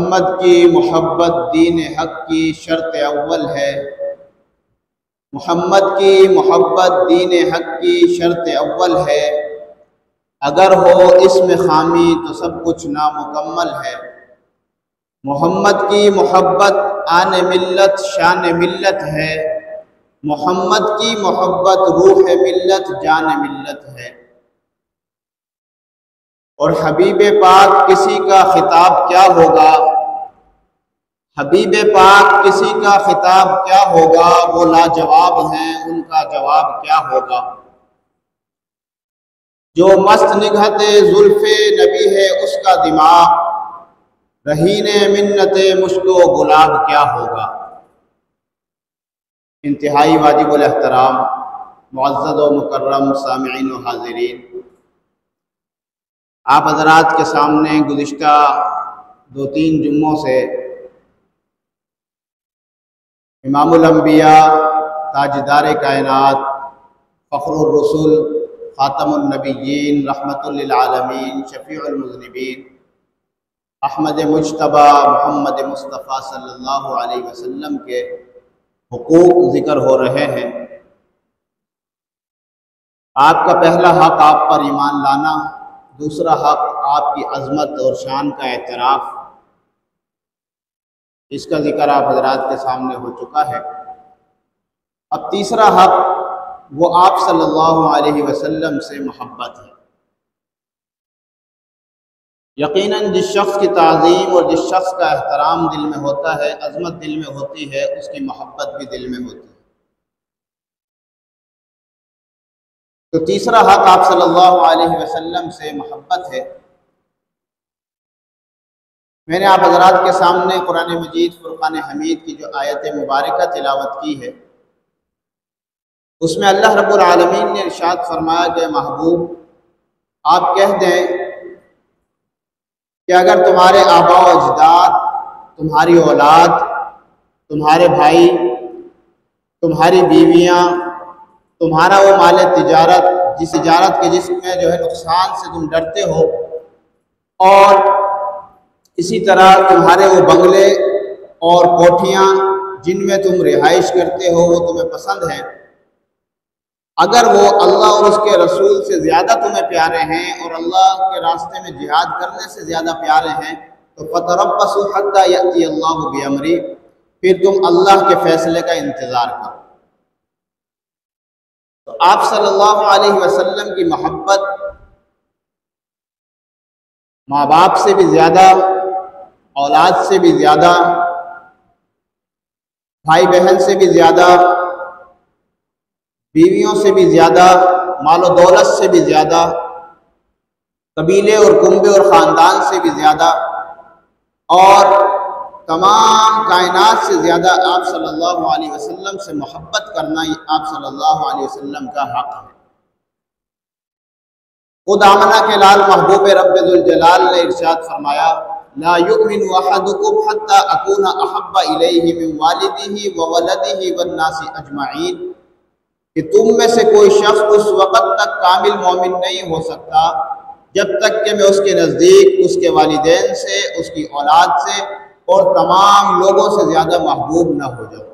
मोहम्मद की मोहब्बत दीन हक़ की शर्त अव्वल है। मोहम्मद की मोहब्बत दीन हक़ की शर्त अव्वल है। अगर हो इसमें खामी तो सब कुछ नामुकम्मल है। मोहम्मद की मोहब्बत आन मिल्लत शान मिल्लत है। मोहम्मद की मोहब्बत रूह मिल्लत जान मिल्लत है। और हबीब पाक किसी का खिताब क्या होगा, हबीब पाक किसी का खिताब क्या होगा, वो लाजवाब हैं उनका जवाब क्या होगा। जो मस्त निगहते जुल्फे नबी है उसका दिमाग, रहीने मिन्नते मुश्को गुलाब क्या होगा। इंतहाई वाजिबुल एहतराम मुअज़्ज़ज़ व मुकर्रम सामिईन व हाज़िरीन, आप हज़रात के सामने गुज़िश्ता 2-3 जुम्मों से इमामुल अंबिया, ताजदार कायनात, फ़ख्रुर रसूल, ख़ातमुन नबिय्यीन, रहमतुल लिल आलमीन, शफ़ीउल मुज़निबीन, अहमद मुज्तबा मोहम्मद मुस्तफ़ा सल्लल्लाहु अलैहि वसल्लम के हुकूक ज़िक्र हो रहे हैं। आपका पहला हक़ आप पर ईमान लाना, दूसरा हक़ आपकी अज़मत और शान का एतराफ़, इसका ज़िक्र आप हज़रात के सामने हो चुका है। अब तीसरा हक़ वो आप सल्लल्लाहु अलैहि वसल्लम से मोहब्बत है। यकीनन जिस शख्स की ताज़ीम और जिस शख्स का एहतराम दिल में होता है, अज़मत दिल में होती है, उसकी मोहब्बत भी दिल में होती है। तो तीसरा हक़ आप सल्लल्लाहु अलैहि वसल्लम से मोहब्बत है। मैंने आप हज़रात के सामने कुरान मजीद फ़ुरक़ान हमीद की जो आयत मुबारका तिलावत की है, उसमें अल्लाह रब्बुल आलमीन ने इरशाद फरमाया कि महबूब आप कह दें कि अगर तुम्हारे आबा व अजदाद, तुम्हारी औलाद, तुम्हारे भाई, तुम्हारी बीवियाँ, तुम्हारा वो माल तिजारत जिस तिजारत के जिसमें जो है नुकसान से तुम डरते हो, और इसी तरह तुम्हारे वो बंगले और कोठियाँ जिनमें तुम रिहाइश करते हो वो तुम्हें पसंद हैं, अगर वो अल्लाह और उसके रसूल से ज़्यादा तुम्हें प्यारे हैं और अल्लाह के रास्ते में जिहाद करने से ज़्यादा प्यारे हैं, तो फ़तरब्बसू हत्ता यअती अल्लाहु बिअमरी, फिर तुम अल्लाह के फ़ैसले का इंतज़ार करो। तो आप सल्लल्लाहु अलैहि वसल्लम की मोहब्बत माँ बाप से भी ज़्यादा, औलाद से भी ज़्यादा, भाई बहन से भी ज़्यादा, बीवियों से भी ज़्यादा, मालो दौलत से भी ज़्यादा, कबीले और कुंबे और ख़ानदान से भी ज़्यादा, और तमाम कायनात से ज़्यादा आप सल्लल्लाहु अलैहि वसल्लम से मोहब्बत करना ही आप सल्लल्लाहु अलैहि वसल्लम का हक़ है। खुद आमना के लाल महबूब रब्बे जुल जलाल ने इरशाद फरमाया, ला युमिनु अहदुकुम हत्ता अकूना अहब्बा इलैहि मिन वालिदिही व वलदिही वन्नासी अजमाइन, कि तुम में से कोई शख्स उस वक़्त तक कामिल मोमिन नहीं हो सकता जब तक कि मैं उसके नज़दीक उसके वालिदैन से, उसकी औलाद से और तमाम लोगों से ज़्यादा महबूब न हो जाऊँ।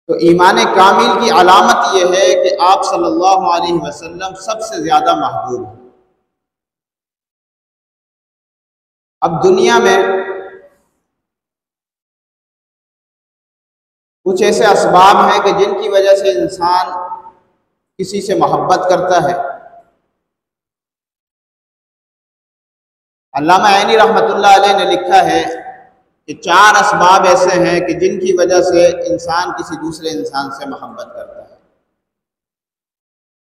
तो ईमान कामिल की अलामत यह है कि आप सल्लल्लाहु अलैहि वसल्लम सबसे ज़्यादा महबूब हैं। अब दुनिया में कुछ ऐसे असबाब हैं कि जिनकी वजह से इंसान किसी से मोहब्बत करता है। अल्लामा ऐनी रहमतुल्लाह अलैह ने लिखा है कि 4 असबाब ऐसे हैं कि जिनकी वजह से इंसान किसी दूसरे इंसान से मोहब्बत करता है।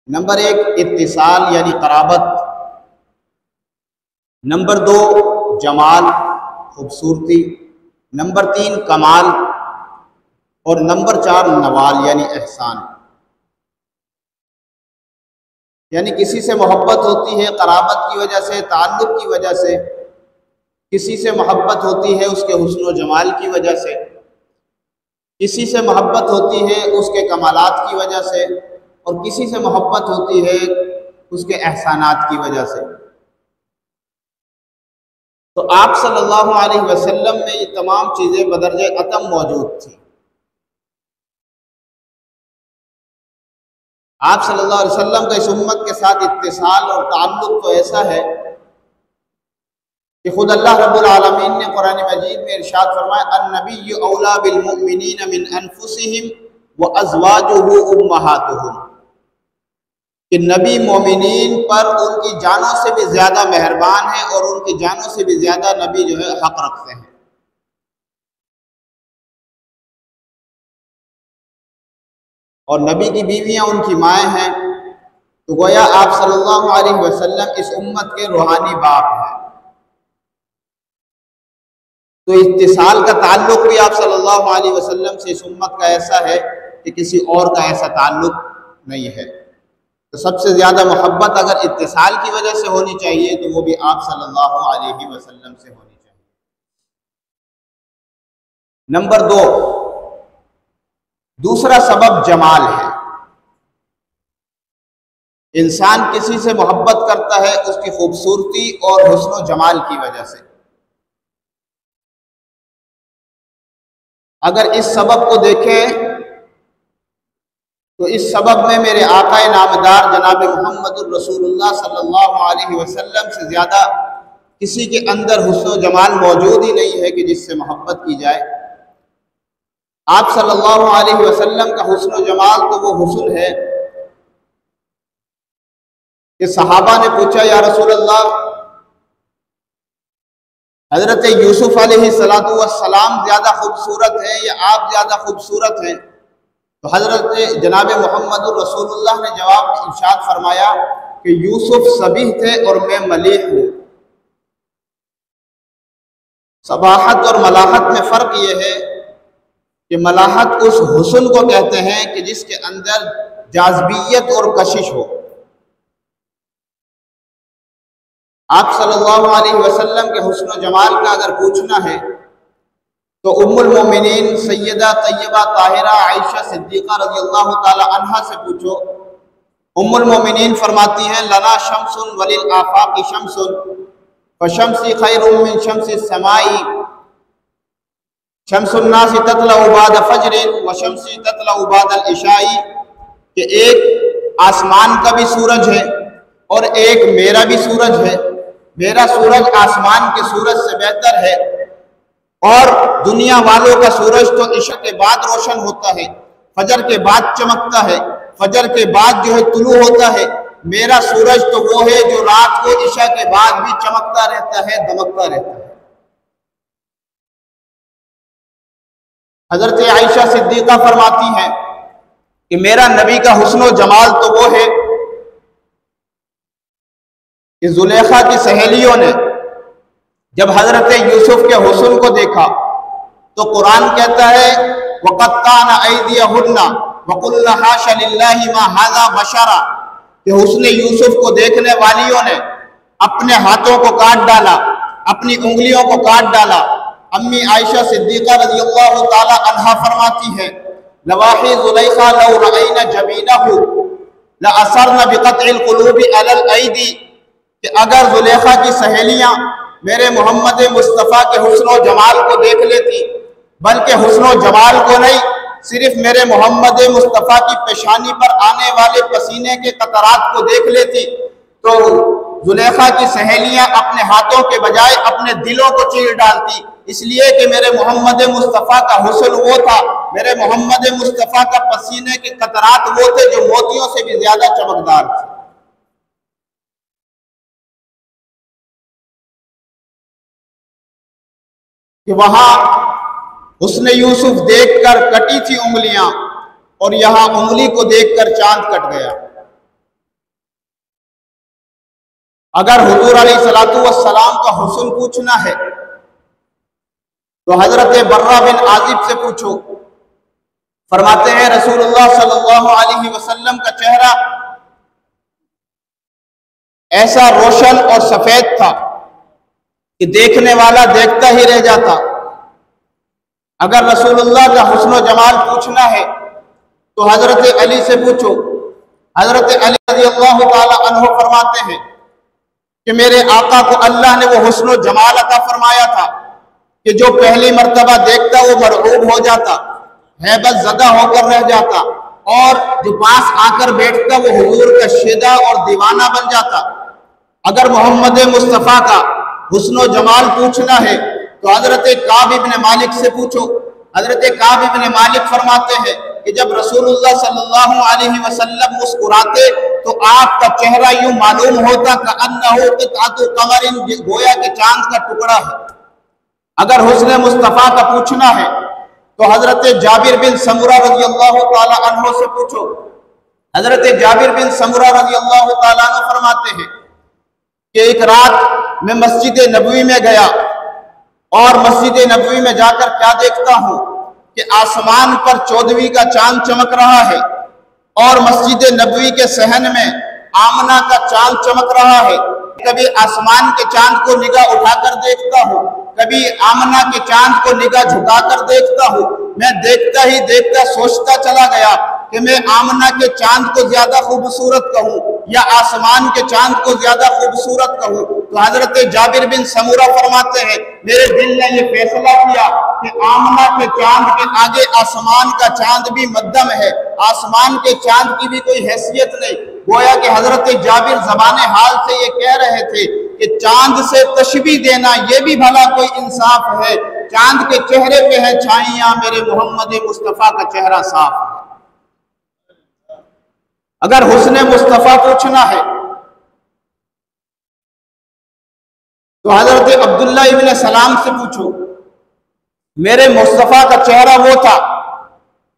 नंबर 1 इत्तिसाल यानी कराबत, नंबर 2 जमाल खूबसूरती, नंबर 3 कमाल, और नंबर 4 नवाल यानी एहसान। यानी किसी से मोहब्बत होती है कराबत की वजह से, ताल्लुक़ की वजह से, किसी से मोहब्बत होती है उसके हुस्न व जमाल की वजह से, किसी से मोहब्बत होती है उसके कमालात की वजह से, और किसी से मोहब्बत होती है उसके एहसानात की वजह से। तो आप सल्लल्लाहु अलैहि वसल्लम में ये तमाम चीज़ें बदरजे अतम मौजूद थी। आप सल्लल्लाहु अलैहि वसल्लम का इस उम्मत के साथ इत्तिसाल और ताल्लुक तो ऐसा है कि खुद अल्लाह रब्बुल आलमीन ने कुरान मजीद में इरशाद फरमाया, अन्नबिय्यु औला बिल मुमिनीन मिन अनफुसिहिम व अज़वाजुहु उम्महातुहुम, कि नबी मोमिनीन पर उनकी जानों से भी ज़्यादा मेहरबान है और उनकी जानों से भी ज़्यादा नबी जो है हक रखते हैं। और नबी की बीवियां उनकी माएँ हैं, तो गोया आप सल्लल्लाहु अलैहि वसल्लम इस उम्मत के रूहानी बाप हैं। तो इत्तिसाल का ताल्लुक भी आप सल्लल्लाहु अलैहि वसल्लम से इस उम्मत का ऐसा है कि किसी और का ऐसा ताल्लुक नहीं है। तो सबसे ज़्यादा मोहब्बत अगर इत्तिसाल की वजह से होनी चाहिए तो वो भी आप सल्लल्लाहु अलैहि वसल्लम से होनी चाहिए। नंबर 2, दूसरा सबब जमाल है। इंसान किसी से मोहब्बत करता है उसकी खूबसूरती और हुस्न जमाल की वजह से। अगर इस सबब को देखें तो इस सबब में मेरे आकाए नामदार जनाब मुहम्मदुर रसूलुल्लाह सल्लल्लाहु अलैहि वसल्लम से ज़्यादा किसी के अंदर हुस्न जमाल मौजूद ही नहीं है कि जिससे मोहब्बत की जाए। आप सल्लल्लाहु अलैहि वसल्लम का हुस्न जमाल तो वो हुस्न है कि सहाबा ने पूछा, या रसूलल्लाह, हजरत यूसुफ अलैहिस्सलातु वस्सलाम ज़्यादा खूबसूरत है या आप ज़्यादा खूबसूरत हैं? तो हजरत जनाब मुहम्मदुर रसूलुल्लाह ने जवाब में इरशाद फरमाया कि यूसुफ सबीह थे और मैं मलीह हूँ। सबाहत और मलाहत में फ़र्क ये है कि मलाहत उस हुस्न को कहते हैं कि जिसके अंदर जाज़बियत और कशिश हो। आप सल्लल्लाहु अलैहि वसल्लम के हुस्न जमाल का अगर पूछना है तो उम्मुल मोमिनीन सैयदा तैयबा ताहिरा आयशा सिद्दीक़ा रज़ियल्लाहु ताला अन्हा से पूछो। उम्मुल मोमिनीन फरमाती हैं, लना शम्सुन वलिल आफाक़ि शम्सुन फशम्सी खैरुम मिन शम्सि समाई, शम्सुन नासी ततलउ बाद फज्रिन व शम्सी ततलउ बादल इशाई, कि एक आसमान का भी सूरज है और एक मेरा भी सूरज है। मेरा सूरज आसमान के सूरज से बेहतर है और दुनिया वालों का सूरज तो इशा के बाद रोशन होता है, फजर के बाद चमकता है, फजर के बाद जो है तुलू होता है। मेरा सूरज तो वो है जो रात को इशा के बाद भी चमकता रहता है, दमकता रहता है। हजरत आयशा सिद्दीक़ा फरमाती हैं कि मेरा नबी का हुस्न जमाल तो वो है कि जुलेखा की सहेलियों ने जब हजरत यूसुफ के हुस्न को देखा तो कुरान कहता है, वक़त्ताना ऐदियहुन्ना वक़ुल्ना हाशा लिल्लाहि मा हाज़ा बशरा, कि हुस्न यूसुफ को देखने वालियों ने अपने हाथों को काट डाला, अपनी उंगलियों को काट डाला। अम्मी आयशा सिद्दीक़ा रज़ियल्लाहु ताला अन्हा फरमाती है, लवाही ज़ुलैखा लौ रअयना जबीनहु लअसरना बिक़त्इल क़ुलूबि अलल ऐदी, कि अगर जुलेखा की सहेलियां मेरे मोहम्मद मुस्तफ़ा के हुस्न जमाल को देख लेती, बल्कि हुस्न जमाल को नहीं, सिर्फ मेरे मोहम्मद मुस्तफ़ा की पेशानी पर आने वाले पसीने के कतरात को देख लेती, तो जुलेखा की सहेलियां अपने हाथों के बजाय अपने दिलों को चीर डालती, इसलिए कि मेरे मोहम्मद मुस्तफ़ा का हुस्न वो था, मेरे मोहम्मद मुस्तफ़ा का पसीने के कतरात वो थे जो मोतियों से भी ज्यादा चमकदार थे। कि वहां हुस्न यूसुफ देखकर कटी थी उंगलियां और यहां उंगली को देखकर चांद कट गया। अगर हुजूर अलैहिस्सलातु वस्सलाम का हुस्न पूछना है तो हजरत बर्रा बिन आजिब से पूछो। फरमाते हैं रसूलुल्लाह सल्लल्लाहु अलैहि वसल्लम का चेहरा ऐसा रोशन और सफेद था कि देखने वाला देखता ही रह जाता। अगर रसूलुल्लाह का हुस्न जमाल पूछना है तो हजरत अली से पूछो। हजरत अली रज़ियल्लाहु ताला अन्हु फरमाते हैं कि मेरे आका को अल्लाह ने वो हुस्न जमाल अता फरमाया था कि जो पहली मर्तबा देखता वो मरऊब हो जाता, हैबत ज़दा होकर रह जाता, और जो पास आकर बैठता वो हुजूर का शिदा और दीवाना बन जाता। अगर मोहम्मद मुस्तफ़ा का हुस्न जमाल पूछना है तो हजरत काब इब्न मालिक से पूछो। हजरत काब इब्न मालिक फरमाते हैं कि जब रसूलुल्लाह सल्लल्लाहु अलैहि वसल्लम मुस्कुराते तो आपका चेहरा यूं मालूम होता कि अन्नहु क़ित्अतु क़मरिन, गोया के चांद का टुकड़ा है। अगर हुस्न मुस्तफ़ा का पूछना है तो हजरत जाबिर बिन समुरा रज़ियल्लाहु ताला अन्हु से पूछो। हजरत जाबिर बिन समुरा रज़ियल्लाहु ताला अन्हु फरमाते हैं कि एक रात मैं मस्जिद नबवी में गया और मस्जिद नबवी में जाकर क्या देखता हूँ कि आसमान पर 14वीं का चांद चमक रहा है और मस्जिद नबवी के सहन में आमना का चांद चमक रहा है। कभी आसमान के चांद को निगाह उठाकर देखता हूँ, कभी आमना के चांद को निगाह झुकाकर देखता हूँ। मैं देखता ही देखता सोचता चला गया कि मैं आमना के चांद को ज्यादा खूबसूरत कहूँ या आसमान के चांद को ज्यादा खूबसूरत कहूँ। तो हजरत जाबिर बिन समूरा फरमाते हैं मेरे दिल ने यह फैसला किया कि आमना के चांद के आगे आसमान का चांद भी मध्यम है, आसमान के चांद की भी कोई हैसियत नहीं। गोया कि हजरत जाबिर ज़बाने हाल से ये कह रहे थे कि चांद से तशबीह देना ये भी भला कोई इंसाफ है। चांद के चेहरे पे है छाइयां, मेरे मोहम्मद मुस्तफ़ा का चेहरा साफ है। अगर हुस्न मुस्तफ़ा पूछना है तो हजरत अब्दुल्ला इब्न सलाम से पूछो। मेरे मुस्तफ़ा का चेहरा वो था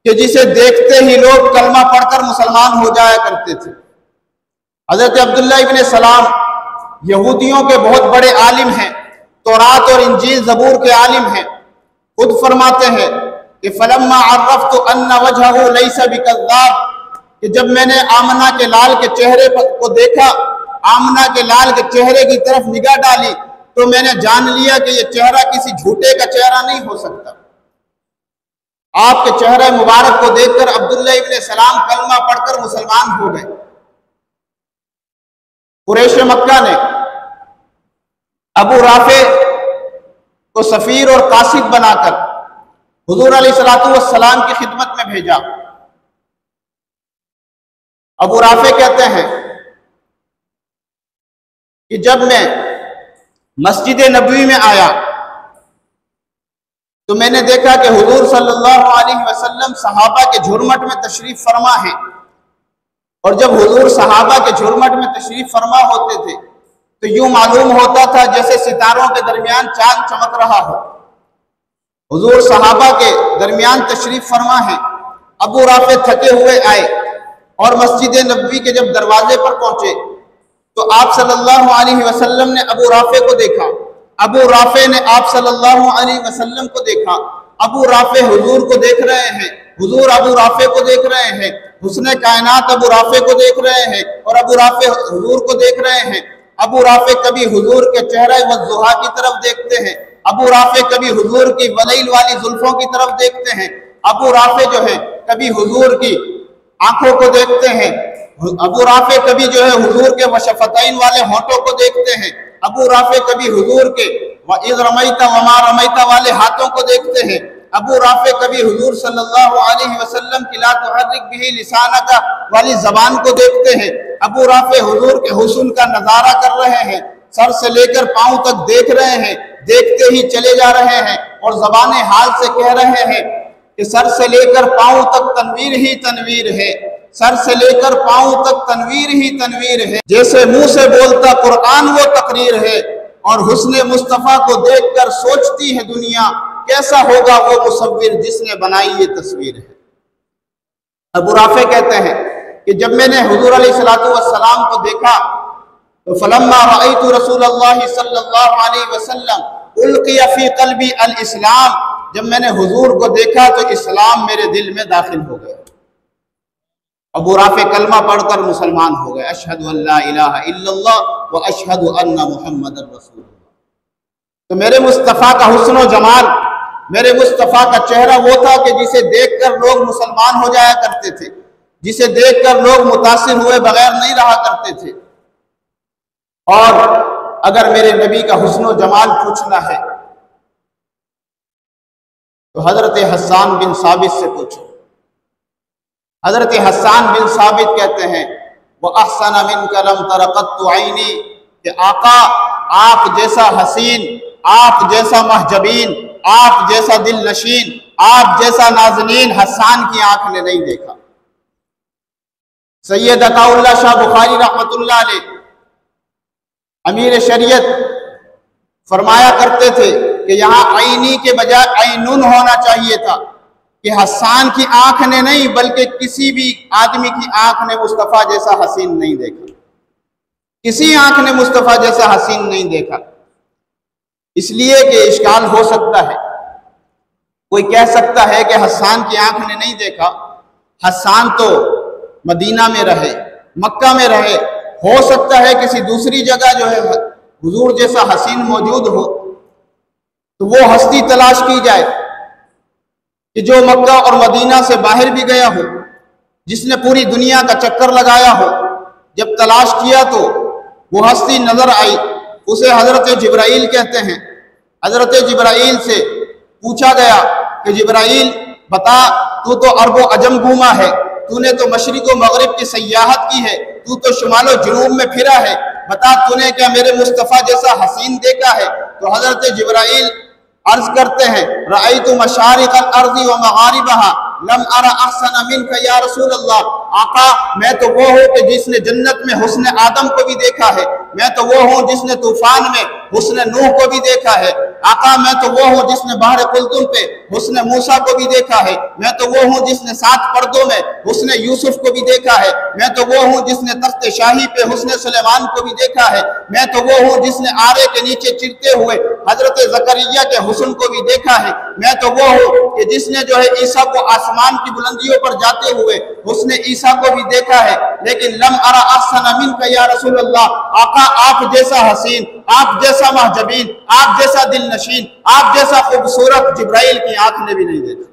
कि जिसे देखते ही लोग कलमा पढ़कर मुसलमान हो जाया करते थे। हजरत अब्दुल्ला इब्न सलाम यहूदियों के बहुत बड़े आलिम हैं, तौरात और इंजील ज़बूर के आलिम हैं। खुद फरमाते हैं कि फलम्मा अर्रफ्तु अन्ना वजहहु लैसा बिकज़्ज़ाब, कि जब मैंने आमना के लाल के चेहरे को देखा, आमना के लाल के चेहरे की तरफ निगाह डाली तो मैंने जान लिया कि यह चेहरा किसी झूठे का चेहरा नहीं हो सकता। आपके चेहरे मुबारक को देखकर अब्दुल्ला इब्न सलाम कलमा पढ़कर मुसलमान हो गए। कुरैश मक्का ने अबू राफे को सफीर और कासिद बनाकर हुजूर अलैहिस्सलातु वस्सलाम की खिदमत में भेजा। अबू राफे कहते हैं कि जब मैं मस्जिद नबवी में आया तो मैंने देखा कि हुजूर सल्लल्लाहु अलैहि वसल्लम सहाबा के झुरमट में तशरीफ फरमा है, और जब हुजूर सहाबा के झुरमट में तशरीफ फरमा होते थे तो यूं मालूम होता था जैसे सितारों के दरमियान चांद चमक रहा हो। हुजूर सहाबा के दरमियान तशरीफ फरमा है। अबू राफे थके हुए आए और मस्जिद नबवी के जब दरवाजे पर पहुंचे तो आप सल्लल्लाहु अलैहि वसल्लम ने अबू राफे को देखा, अबू राफे ने आप सल्लल्लाहु अलैहि वसल्लम को देखा। अबू राफे हुजूर को देख रहे हैं, हुजूर अबू राफे को देख रहे हैं, हुस्ने कायनात अबू राफे को देख रहे हैं और अबू राफे हुजूर को देख रहे हैं। अबू राफे कभी हुजूर के चेहरे वज़ुहा की तरफ देखते हैं, अबू राफे कभी हुजूर की वलैल वाली जुल्फों की तरफ देखते हैं, अबू राफे जो है कभी हुजूर की आंखों को देखते हैं, अबू राफे कभी जो है हुजूर के वशफतैन वाले होठों को देखते हैं, अबू राफे कभी हुजूर के इज़ रमैता वमा रमैता वाले हाथों को देखते हैं, अबू राफे कभी हुजूर सल्लल्लाहु अलैहि वसल्लम की ला तुहर्रिक बिही लिसानका वाली जबान को देखते हैं। अबू राफे हुजूर के हुस्न का नजारा कर रहे हैं, सर से लेकर पांव तक देख रहे हैं, देखते ही चले जा रहे हैं और जबाने हाल से कह रहे हैं कि सर से लेकर पांव तक तनवीर ही तनवीर है, सर से लेकर पांव तक तनवीर ही तनवीर है। जैसे मुंह से बोलता कुरान वो तकरीर है, और हुस्ने मुस्तफ़ा को देखकर सोचती है दुनिया कैसा होगा वो मुसव्विर जिसने बनाई ये तस्वीर है। अबू राफे कहते हैं कि जब मैंने हुजूर अलैहिस्सलातु वस्सलाम को देखा तो फलम्मा रअयतु रसूलल्लाह सल्लल्लाहु अलैहि वसल्लम उल्क़िया फी क़ल्बी अल इस्लाम, जब मैंने हुजूर को देखा तो इस्लाम मेरे दिल में दाखिल हो गया। अबू राफे कलमा पढ़कर मुसलमान हो गए, अशहदु अल्ला इलाहा इल्लल्लाह व अशहदु अन्ना मुहम्मदर रसूलुल्लाह। तो मेरे मुस्तफ़ा का हुस्न व जमाल, मेरे मुस्तफ़ा का चेहरा वो था कि जिसे देखकर लोग मुसलमान हो जाया करते थे, जिसे देखकर लोग मुतासिर हुए बगैर नहीं रहा करते थे। और अगर मेरे नबी का हुस्न व जमाल पूछना है तो हजरत हस्सान बिन साबित से पूछो। हजरत हस्सान बिन साबित कहते हैं वह अहसन मिन कलम तरक़त्तु ऐनी, कि आका आप जैसा हसीन, आप जैसा महजबीन, आप जैसा दिल नशीन, आप जैसा नाज़नीन हस्सान की आंख ने नहीं देखा। सैयद अताउल्लाह शाह बुखारी रहमतुल्लाह अलैह अमीर शरीयत फरमाया करते थे कि यहाँ ऐनी के बजाय ऐनुन होना चाहिए था, कि हस्सान की आंख ने नहीं बल्कि किसी भी आदमी की आंख ने मुस्तफ़ा जैसा हसीन नहीं देखा, किसी आंख ने मुस्तफ़ा जैसा हसीन नहीं देखा। इसलिए कि इश्काल हो सकता है, कोई कह सकता है कि हस्सान की आंख ने नहीं देखा, हस्सान तो मदीना में रहे, मक्का में रहे, हो सकता है किसी दूसरी जगह जो है हुजूर जैसा हसीन मौजूद हो, तो वो हस्ती तलाश की जाए कि जो मक्का और मदीना से बाहर भी गया हो, जिसने पूरी दुनिया का चक्कर लगाया हो। जब तलाश किया तो वो हस्ती नजर आई, उसे हजरत जिब्राइल कहते हैं। हजरत जिब्राइल से पूछा गया कि जिब्राइल बता, तू तो अरबो अजम घूमा है, तूने तो मशरिक व मगरिब की सयाहत की है, तू तो शुमालो जुनूब में फिरा है, बता तूने क्या मेरे मुस्तफ़ा जैसा हसीन देखा है? तो हजरत जिब्राइल अर्ज करते हैं रअयतु मशारिक़ल अर्ज़ि व मग़ारिबहा लम अरा अहसन मिनका या रसूल अल्लाह। आका मैं तो वो हूँ कि जिसने जन्नत में हुस्न आदम को भी देखा है, मैं तो वो हूँ जिसने तूफान में हुस्न नूह को भी देखा है। आका मैं तो वो हूँ जिसने बहर कुल्थुम पे हुस्न मूसा को भी देखा है, मैं तो वो हूँ जिसने 7 पर्दों में हुस्न यूसुफ को भी देखा है, मैं तो वो हूँ जिसने तख्त शाही पे हुस्न सुलेमान को भी देखा है, मैं तो वो हूँ जिसने आरे के नीचे चिरते हुए हजरत ज़करिया के हुस्न को भी देखा है, मैं तो वो हूँ कि जिसने जो है ईसा को आसमान की बुलंदियों पर जाते हुए हुस्न ईसा को भी देखा है। लेकिन लम अरा अहसन मिनका या रसूल अल्लाह, आका आप जैसा हसीन, आप जैसा महजबीन, आप जैसा दिल नशीन, आप जैसा खूबसूरत जिब्राइल की आंख ने भी नहीं देखा।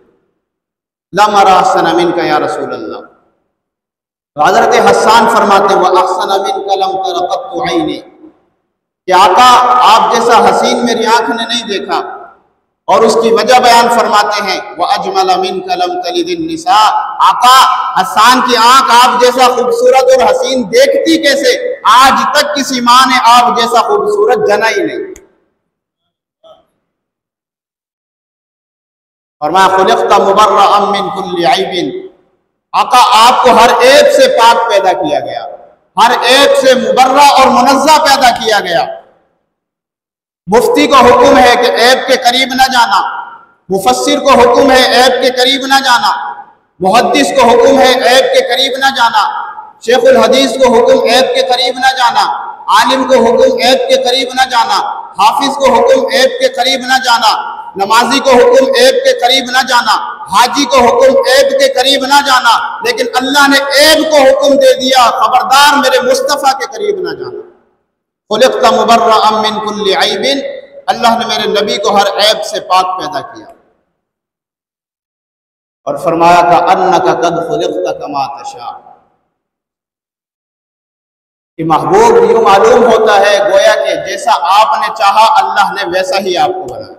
लम अरा अहसन मिनका या रसूल अल्लाह। तो हजरत हस्सान फरमाते वह अहसन मिनका लम तरक़त्तु ऐनी, कि आका आप जैसा हसीन मेरी आंख ने नहीं देखा। और उसकी वजह बयान फरमाते हैं वह अजमल मिनका लम तलिदिन निसा, आका हस्सान की आंख आप जैसा खूबसूरत और हसीन देखती कैसे? आज तक किसी माँ ने आप जैसा खूबसूरत जना ही नहीं। और मैं खुलिक़्ता मुबर्रअम मिन कुल्लि ऐबिन, आका आपको हर ऐब से पाक पैदा किया गया, हर ऐब से मुबर्रा और मुनज़्ज़ा पैदा किया गया। मुफ्ती को हुक्म है कि ऐब के करीब न जाना, मुफस्सिर को हुक्म है ऐब के करीब न जाना, मुहद्दिस को हुक्म है ऐब के करीब न जाना, शेखुल हदीस को हुक्म ऐब के करीब न जाना, आलिम को हुक्म ऐब के करीब न जाना, हाफिज को हुक्म ऐब के करीब न जाना, नमाजी को हुक्म ऐब के करीब न जाना, हाजी को हुक्म ऐब के करीब न जाना। लेकिन अल्लाह ने ऐब को हुक्म दे दिया, खबरदार मेरे मुस्तफ़ा के करीब न जाना। खुलिक़्ता मुबर्रअम मिन कुल्लि ऐबिन, अल्लाह ने मेरे नबी को हर ऐब से पाक पैदा किया। और फरमाया का अन्नका कद खुलिक़्ता कमा तशा, कि महबूब यूं मालूम होता है गोया कि जैसा आपने चाहा अल्लाह ने वैसा ही आपको बनाया।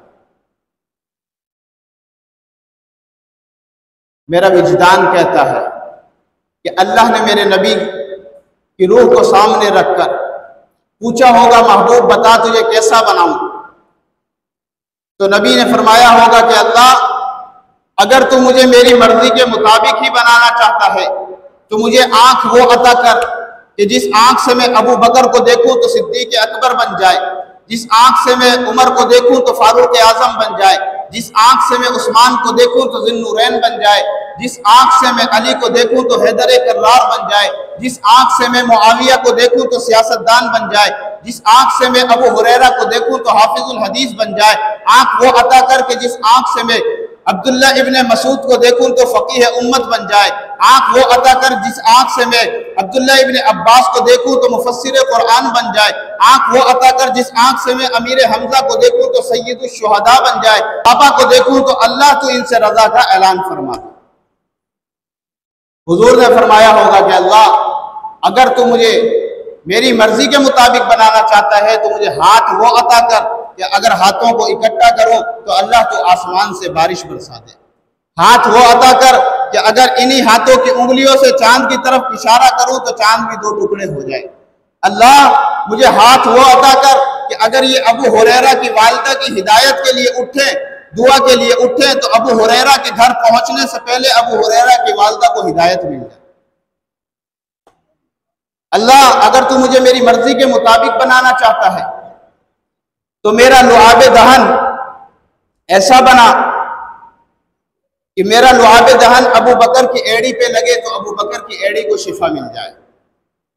मेरा विजदान कहता है कि अल्लाह ने मेरे नबी की रूह को सामने रखकर पूछा होगा महबूब बता तुझे कैसा बनाऊं? तो नबी ने फरमाया होगा कि अल्लाह अगर तू मुझे मेरी मर्जी के मुताबिक ही बनाना चाहता है तो मुझे आंख वो अता कर कि जिस आंख से मैं अबू बकर को देखूं तो सिद्दीक अकबर बन जाए, जिस आंख से मैं उमर को देखूं तो फारूक आजम बन जाए, जिस आंख से मैं उस्मान को देखूं तो ज़ुन्नूरैन बन जाए, जिस आंख से मैं अली को देखूं तो हैदर कर्रार बन जाए, जिस आंख से मैं मुआविया को देखूं तो सियासतदान बन जाए, जिस आंख से मैं अबू हुरैरा को देखूं तो हाफिजुल हदीस बन जाए। आंख वो अता कर के जिस आंख से मैं अब्दुल्ला इब्ने मसूद को देखूं तो फकीह उम्मत बन जाए। आंख वो अता कर जिस आंख से मैं अब्दुल्ला इब्ने अब्बास को देखूं तो मुफस्सिर कुरान बन जाए। आंख वो अता कर जिस आंख से मैं अमीर हमजा को देखूं तो सय्यदुश शुहदा बन जाए। पापा को देखूं तो अल्लाह तो इनसे रजा का ऐलान फरमा। हुजूर ने फरमाया होगा कि अल्लाह अगर तू मुझे मेरी मर्जी के मुताबिक बनाना चाहता है तो मुझे हाथ वो अता कर कि अगर हाथों को इकट्ठा करो तो अल्लाह तो आसमान से बारिश बरसा दे। हाथ वो अता कर कि अगर इन्हीं हाथों की उंगलियों से चांद की तरफ इशारा करूं तो चांद भी 2 टुकड़े हो जाए। अल्लाह मुझे हाथ वो अता कर कि अगर ये अबू हुरैरा की वालिदा की हिदायत के लिए उठे, दुआ के लिए उठे, तो अबू हुरैरा के घर पहुंचने से पहले अबू हुरैरा की वालिदा को हिदायत मिल जाए। अल्लाह अगर तू मुझे मेरी मर्जी के मुताबिक बनाना चाहता है तो मेरा लुआब दहन ऐसा बना कि मेरा लुआब दहन अबू बकर की एड़ी पे लगे तो अबू बकर की एड़ी को शिफा मिल जाए।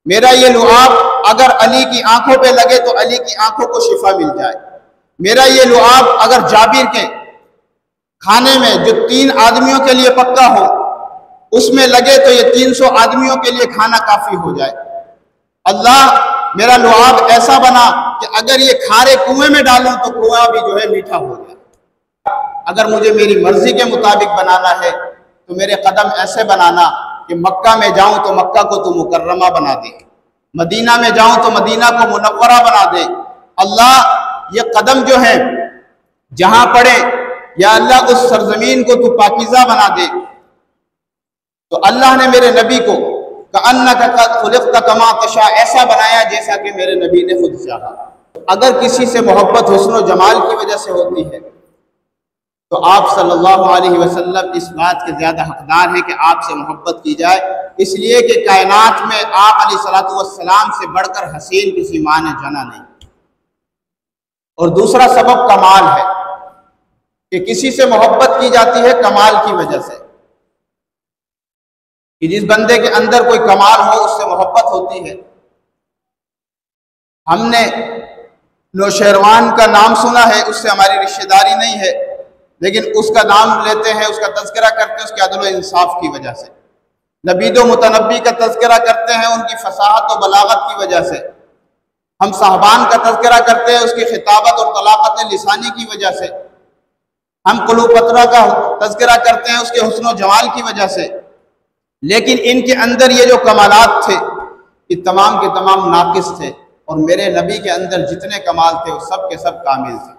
मेरा ये लुआब अगर अली की आंखों पे लगे तो अली की आंखों को शिफा मिल जाए। मेरा ये लुआब अगर जाबिर के खाने में जो 3 आदमियों के लिए पक्का हो उसमें लगे तो ये 300 आदमियों के लिए खाना काफी हो जाए। अल्लाह मेरा लुआब ऐसा बना कि अगर ये खारे कुएं में डालूं तो कुआं भी जो है मीठा हो जाए। अगर मुझे मेरी मर्जी के मुताबिक बनाना है तो मेरे कदम ऐसे बनाना कि मक्का में जाऊं तो मक्का को तो मुकर्रमा बना दे, मदीना में जाऊं तो मदीना को मुनव्वरा बना दे। अल्लाह ये कदम जो है जहां पड़े या अल्लाह उस सरजमीन को तू पाकीज़ा बना दे। तो अल्लाह ने मेरे नबी को का कमा तशा ऐसा बनाया जैसा कि मेरे नबी ने खुद चाहा। अगर किसी से मोहब्बत हुस्न और जमाल की वजह से होती है तो आप सल्लल्लाहु अलैहि वसल्लम इस बात के ज्यादा हकदार हैं कि आपसे मोहब्बत की जाए, इसलिए कि कायनात में आप अलैहिस्सलातु वस्सलाम से बढ़कर हसीन किसी माँ ने जना नहीं। और दूसरा सबब कमाल है कि किसी से मोहब्बत की जाती है कमाल की वजह से, कि जिस बंदे के अंदर कोई कमाल हो उससे मोहब्बत होती है। हमने नौशेरवान का नाम सुना है, उससे हमारी रिश्तेदारी नहीं है, लेकिन उसका नाम लेते हैं, उसका तज़किरा करते हैं उसके अदल व इंसाफ की वजह से। लबीद व मुतनब्बी का तज़किरा करते हैं उनकी फसाहत और बलागत की वजह से। हम साहबान का तज़किरा करते हैं उसकी खिताबत और तलाक़त लिसानी की वजह से। हम कुलूपत्रा का तज़किरा करते हैं उसके हुस्न व जमाल की वजह से। लेकिन इनके अंदर ये जो कमालात थे ये तमाम के तमाम नाकिस थे, और मेरे नबी के अंदर जितने कमाल थे वो सब के सब कामिल थे।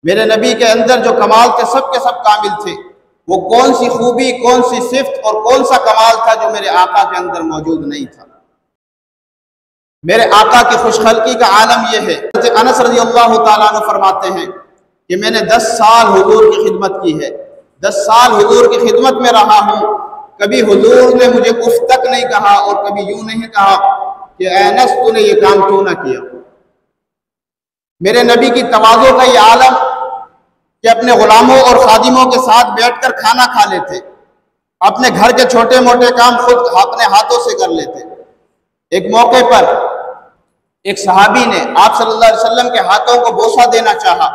मेरे नबी के अंदर जो कमाल थे सब के सब कामिल थे। वो कौन सी खूबी, कौन सी सिफ्त और कौन सा कमाल था जो मेरे आका के अंदर मौजूद नहीं था। मेरे आका की खुशखल्की का आलम यह है, अनस रज़ियल्लाहु ताला अन्हु फरमाते हैं कि मैंने 10 साल हुजूर की खिदमत की है, 10 साल हुजूर की खिदमत में रहा हूँ। कभी हुजूर ने मुझे उफ तक नहीं कहा और कभी यूं नहीं कहा कि ऐ अनस तूने ये काम क्यों ना किया। मेरे नबी की तवाज़ो का ये आलम कि अपने गुलामों और खादिमों के साथ बैठकर खाना खा लेते, अपने घर के छोटे मोटे काम खुद अपने हाथों से कर लेते। एक मौके पर एक सहाबी ने आप सल्लल्लाहु अलैहि वसल्लम के हाथों को बोसा देना चाहा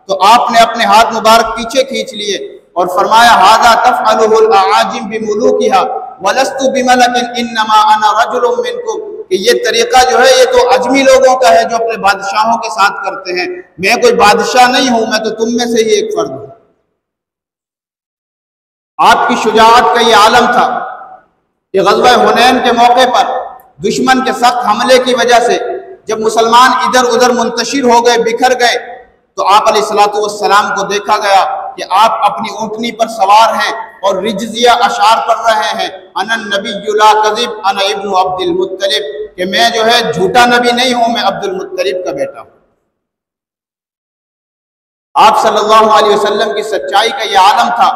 तो आपने अपने हाथ मुबारक पीछे खींच लिए और फरमाया हाज़ा तफ़अलुहुल आजिम बिमुलूकिहा वलस्तु बिमलकिन इन्नमा अना रजुलुम मिनकुम, कि ये तरीका जो है ये तो अजमी लोगों का है जो अपने बादशाहों के साथ करते हैं, मैं कोई बादशाह नहीं हूं, मैं तो तुम में से ही एक फर्द हूं। आपकी शुजाअत का ये आलम था कि ग़ज़वा हुनैन के मौके पर दुश्मन के सख्त हमले की वजह से जब मुसलमान इधर उधर मुंतशिर हो गए, बिखर गए, तो आप अलैहिस्सलातु वस्सलाम को देखा गया कि आप अपनी ऊँटनी पर सवार हैं और रिज्जिया अशार पढ़ रहे हैं, अनन नबिय्यु ला कज़िब अना इब्नु अब्दुल मुत्तलिब, कि मैं जो है झूठा नबी नहीं हूं, मैं अब्दुल मुत्तलिब का बेटा हूं। आप सल्लल्लाहु अलैहि वसल्लम की सच्चाई का यह आलम था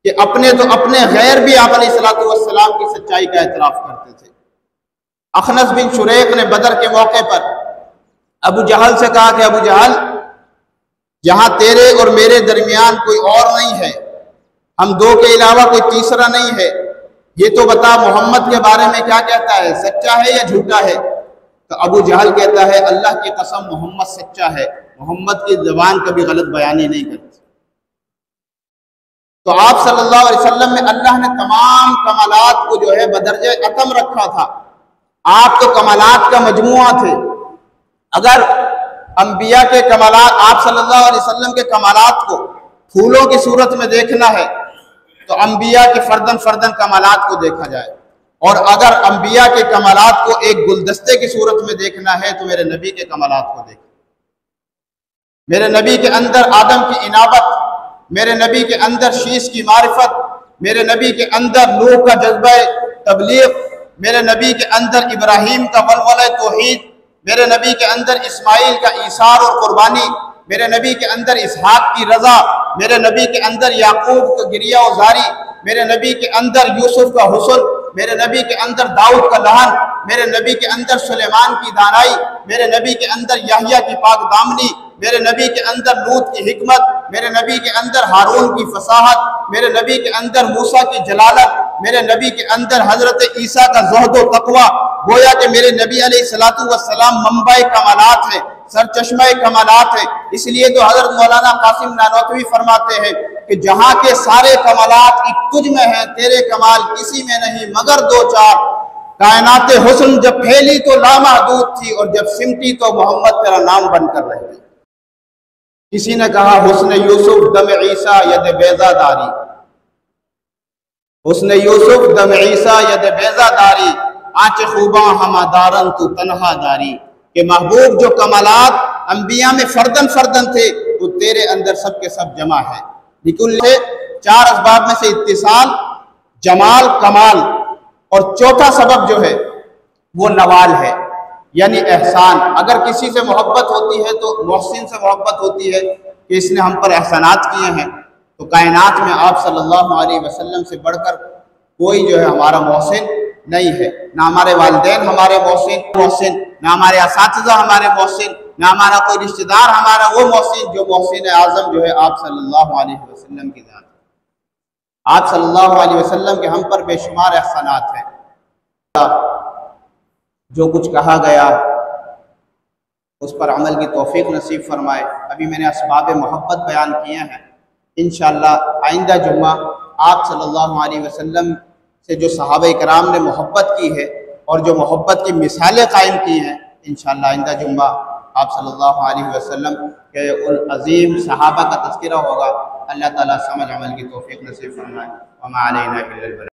कि अपने तो अपने गैर भी आप अलैहिस्सलातु वस्सलाम की सच्चाई का एतराफ करते थे। अखनस बिन शुरैक ने बदर के मौके पर अबू जहल से कहा कि अबू जहल, जहां तेरे और मेरे दरमियान कोई और नहीं है, हम दो के अलावा कोई तीसरा नहीं है, ये तो बता मोहम्मद के बारे में क्या कहता है, सच्चा है या झूठा है। तो अबू जहल कहता है अल्लाह की कसम मोहम्मद सच्चा है, मोहम्मद की ज़बान कभी गलत बयानी नहीं करती। तो आप सल्लल्लाहु अलैहि वसल्लम में अल्लाह ने तमाम कमालात को जो है बदरजे अतम रखा था। आप तो कमालात का मजमुआ थे। अगर अंबिया के कमालात, आप सल्लल्लाहु अलैहि वसल्लम के कमालात को फूलों की सूरत में देखना है तो अंबिया के फर्दन फर्दन कमालात को देखा जाए, और अगर अंबिया के कमालात को एक गुलदस्ते की सूरत में देखना है तो मेरे नबी के कमालात को देखें। मेरे नबी के अंदर आदम की इनाबत, मेरे नबी के अंदर शीश की मारिफत, मेरे नबी के अंदर नूह का जज्बा तबलीग, मेरे नबी के अंदर इब्राहीम का वलवला तौहीद, मेरे नबी के अंदर इस्माइल का ईसार और कुर्बानी, मेरे नबी के अंदर इसहाक की रजा, मेरे नबी के अंदर याकूब का गिरिया उजारी, मेरे नबी के अंदर यूसुफ का हुस्न, मेरे नबी के अंदर दाऊद का लहन, मेरे नबी के अंदर सुलेमान की दानाई, मेरे नबी के अंदर याहिया की पाक दामनी, मेरे नबी के अंदर लूत की हिकमत, मेरे नबी के अंदर हारून की फसाहत, मेरे नबी के अंदर मूसा की जलालत, मेरे नबी के अंदर हजरत ईसा का ज़ुहद व तक़वा। गोया कि मेरे नबी अलैहिस्सलातु वस्सलाम मंबा कमालात है, सरचश्मा कमालात है। इसलिए तो हजरत मौलाना कासिम नानोतवी फरमाते हैं कि जहाँ के सारे कमालात तुझ में हैं, तेरे कमाल किसी में नहीं मगर दो चार। कायनात हुस्न जब फैली तो लामहदूद थी और जब सिमटी तो मोहम्मद तेरा नाम बनकर रह गई। किसी ने कहा हुस्न यूसुफ दम ईसा यद बेजादारी, हुस्न यूसुफ दम ईसा यद बेजादारी, आंच खूबा हमादारन तू तन्हादारी। कि महबूब जो कमालात अंबिया में फर्दन फर्दन थे वो तेरे अंदर सब के सब जमा है। निकुल चार असबाब में से इत्तिसाल, जमाल, कमाल, और चौथा सबब जो है वो नवाल है, यानी एहसान। अगर किसी से मोहब्बत होती है तो मोहसिन से मोहब्बत होती है कि इसने हम पर एहसानात किए हैं। तो कायनात में आप सल्लल्लाहु अलैहि वसल्लम से बढ़कर कोई जो है हमारा मोहसिन नहीं है। ना हमारे वालिदैन हमारे मोहसिन, ना हमारे असातिज़ा हमारे मोहसिन, ना हमारा कोई रिश्तेदार हमारा वो मोहसिन जो मोहसिन आज़म जो है आप सल्लल्लाहु अलैहि वसल्लम की ज़ात। आप सल्लल्लाहु अलैहि वसल्लम के हम पर बेशुमार एहसानात हैं। जो कुछ कहा गया उस पर अमल की तौफीक नसीब फरमाए। अभी मैंने असबाब मोहब्बत बयान किए हैं। इंशाअल्लाह आइंदा जुम्मा आप सल्लल्लाहु अलैहि वसल्लम से जो सहाबा कराम ने मोहब्बत की है और जो मोहब्बत की मिसालें कायम की हैं, इंशाअल्लाह आइंदा जुम्मा आप सल्लल्लाहु अलैहि वसल्लम के उन अजीम सहाबा का तज़किरा होगा। अल्लाह ताला समझ अमल की तौफीक नसीब फरमाए। वमा अलैना इल्लल बलाग।